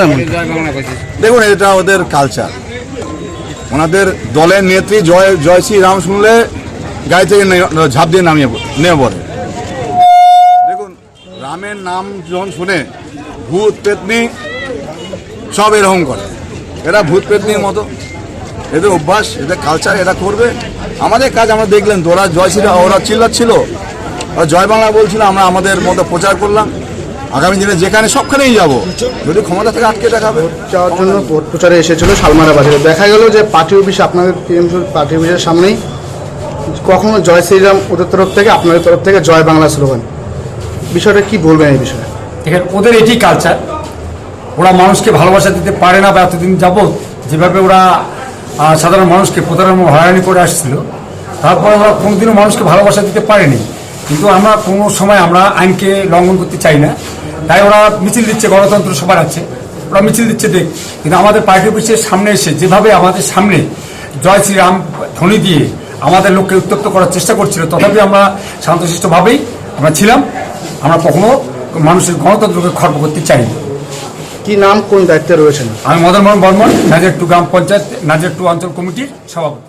জানেন? দেখুন, এটা ওদের কালচার। ওনাদের দলের নেত্রী জয় শ্রীরাম শুনলে গাড়ি থেকে ঝাঁপ দিয়ে নেমে পড়ে। দেখুন, রামের নাম যখন শুনে ভূত পেতনি সব এরকম করে। এরা ভূত পেতনির মতো, এদের অভ্যাস, এদের কালচার, এরা করবে। আমাদের কাজ আমরা দেখলেন, ওরা জয় শ্রীরাম, ওরা চিল্লাচ্ছিল, ওরা জয় বাংলা বলছিল, আমরা আমাদের মতো প্রচার করলাম। আগামী দিনে যেখানে সবখানেই যাব, যদি ক্ষমতা থেকে আটকে দেখাবে। যাওয়ার জন্য ভোট প্রচারে এসেছিল শালমারা বাজারে। দেখা গেল যে পার্টি অফিস, আপনাদের টিএমসির পার্টি অফিসের সামনেই কখনো জয় শ্রীরাম ওদের তরফ থেকে, আপনাদের তরফ থেকে জয় বাংলা স্লোগান। বিষয়টা কি বলবেন এই বিষয়ে? এখানে ওদের এটি কালচার। ওরা মানুষকে ভালোবাসা দিতে পারে না, বা এতদিন যাবৎ যেভাবে ওরা সাধারণ মানুষকে প্রতারণা হয়রানি করে আসছিল, তারপরে ওরা কোনোদিনও মানুষকে ভালোবাসা দিতে পারেনি। কিন্তু আমরা কোনো সময় আমরা আইনকে লঙ্ঘন করতে চাই না, তাই ওরা মিছিল দিচ্ছে, গণতন্ত্র সবার আছে, ওরা মিছিল দিচ্ছে দেখ। কিন্তু আমাদের পার্টি অফিসের সামনে এসে যেভাবে আমাদের সামনে জয় শ্রীরাম ধ্বনি দিয়ে আমাদের লোককে উত্তপ্ত করার চেষ্টা করছিল, তথাপি আমরা শান্তশিষ্টভাবেই আমরা ছিলাম। আমরা কখনো মানুষের গণতন্ত্রকে খর্ব করতে চাইনি। কি নাম, কোন দায়িত্বে রয়েছেন? আমি মদন মোহন বর্মন, নাজির 2 গ্রাম পঞ্চায়েত, নাজির 2 অঞ্চল কমিটির সভাপতি।